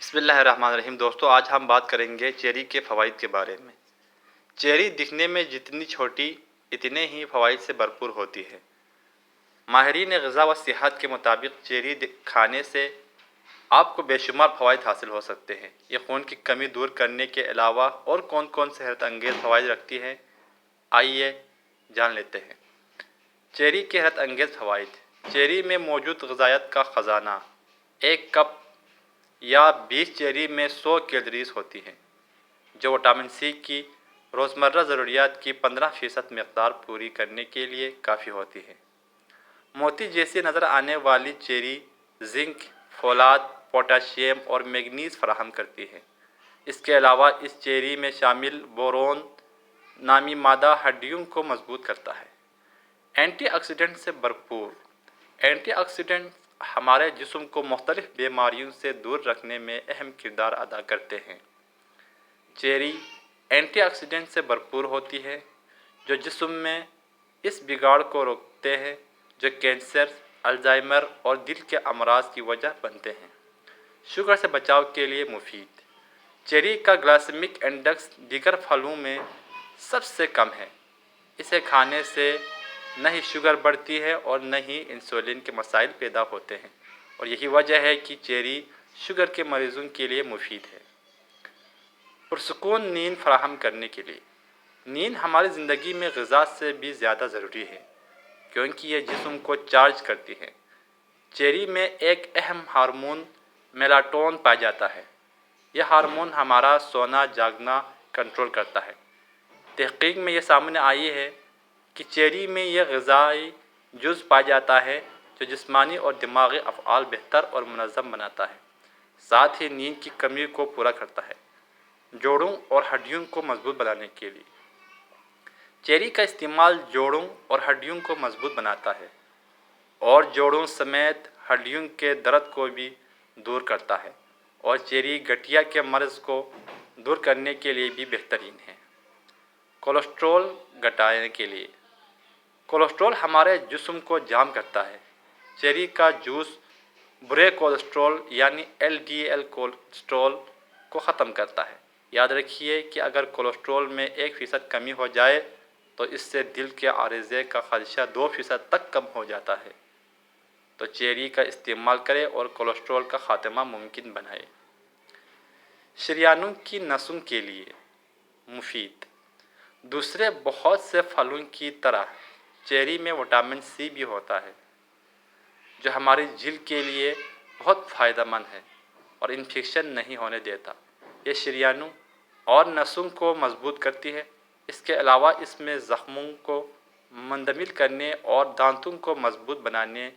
بسم اللہ الرحمن الرحیم دوستو، آج ہم بات کریں گے چیری کے فوائد کے بارے میں۔ چیری دکھنے میں جتنی چھوٹی اتنے ہی فوائد سے بھرپور ہوتی ہے۔ ماہرین غذا و صحت کے مطابق چیری کھانے سے آپ کو بے شمار فوائد حاصل ہو سکتے ہیں۔ یہ خون کی کمی دور کرنے کے علاوہ اور کون کون سے صحت انگیز فوائد رکھتی ہے، آئیے جان لیتے ہیں۔ چیری کے صحت انگیز فوائد۔ چیری میں موجود غذائیت کا خزانہ۔ ایک کپ یا 20 چیری میں 100 کیلوریز ہوتی ہیں، جو وٹامن سی کی روزمرہ ضروریات کی 15% مقدار پوری کرنے کے لیے کافی ہوتی ہے۔ موتی جیسی نظر آنے والی چیری زنک، فولاد، پوٹاشیم اور مینگنیز فراہم کرتی ہے۔ اس کے علاوہ اس چیری میں شامل بورون نامی مادہ ہڈیوں کو مضبوط کرتا ہے۔ اینٹی آکسیڈنٹ سے بھرپور۔ اینٹی آکسیڈنٹ ہمارے جسم کو مختلف بیماریوں سے دور رکھنے میں اہم کردار ادا کرتے ہیں۔ چیری اینٹی آکسیڈنٹ سے بھرپور ہوتی ہے، جو جسم میں اس بگاڑ کو روکتے ہیں جو کینسر، الزائمر اور دل کے امراض کی وجہ بنتے ہیں۔ شوگر سے بچاؤ کے لیے مفید۔ چیری کا گلائسیمک انڈیکس دیگر پھلوں میں سب سے کم ہے۔ اسے کھانے سے نہ ہی شوگر بڑھتی ہے اور نہ ہی انسولین کے مسائل پیدا ہوتے ہیں، اور یہی وجہ ہے کہ چیری شوگر کے مریضوں کے لیے مفید ہے۔ پرسکون نیند فراہم کرنے کے لیے۔ نیند ہماری زندگی میں غذا سے بھی زیادہ ضروری ہے، کیونکہ یہ جسم کو چارج کرتی ہے۔ چیری میں ایک اہم ہارمون میلاٹونن پایا جاتا ہے۔ یہ ہارمون ہمارا سونا جاگنا کنٹرول کرتا ہے۔ تحقیق میں یہ سامنے آئی ہے کہ چیری میں یہ غذائی جز پایا جاتا ہے جو جسمانی اور دماغی افعال بہتر اور منظم بناتا ہے، ساتھ ہی نیند کی کمی کو پورا کرتا ہے۔ جوڑوں اور ہڈیوں کو مضبوط بنانے کے لیے۔ چیری کا استعمال جوڑوں اور ہڈیوں کو مضبوط بناتا ہے اور جوڑوں سمیت ہڈیوں کے درد کو بھی دور کرتا ہے، اور چیری گٹھیا کے مرض کو دور کرنے کے لیے بھی بہترین ہے۔ کولیسٹرول گھٹانے کے لیے۔ کولیسٹرول ہمارے جسم کو جام کرتا ہے۔ چیری کا جوس برے کولیسٹرول یعنی LDL کولیسٹرول کو ختم کرتا ہے۔ یاد رکھیے کہ اگر کولیسٹرول میں 1% کمی ہو جائے تو اس سے دل کے عارضے کا خدشہ 2% تک کم ہو جاتا ہے۔ تو چیری کا استعمال کریں اور کولیسٹرول کا خاتمہ ممکن بنائیں۔ شریانوں کی نسوں کے لیے مفید۔ دوسرے بہت سے پھلوں کی طرح چیری میں وٹامن سی بھی ہوتا ہے، جو ہماری جلد کے لیے بہت فائدہ مند ہے اور انفیکشن نہیں ہونے دیتا۔ یہ شریانوں اور نسوں کو مضبوط کرتی ہے۔ اس کے علاوہ اس میں زخموں کو منجمد کرنے اور دانتوں کو مضبوط بنانے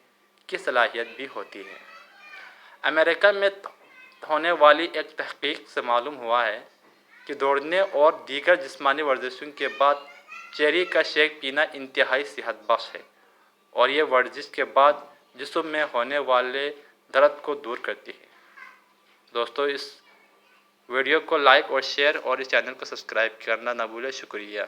کی صلاحیت بھی ہوتی ہے۔ امریکہ میں ہونے والی ایک تحقیق سے معلوم ہوا ہے کہ دوڑنے اور دیگر جسمانی ورزشوں کے بعد چیری کا شیک پینا انتہائی صحت بخش ہے، اور یہ ورزش کے بعد جسم میں ہونے والے درد کو دور کرتی ہے۔ دوستو، اس ویڈیو کو لائک اور شیئر اور اس چینل کو سبسکرائب کرنا نہ بھولیں۔ شکریہ۔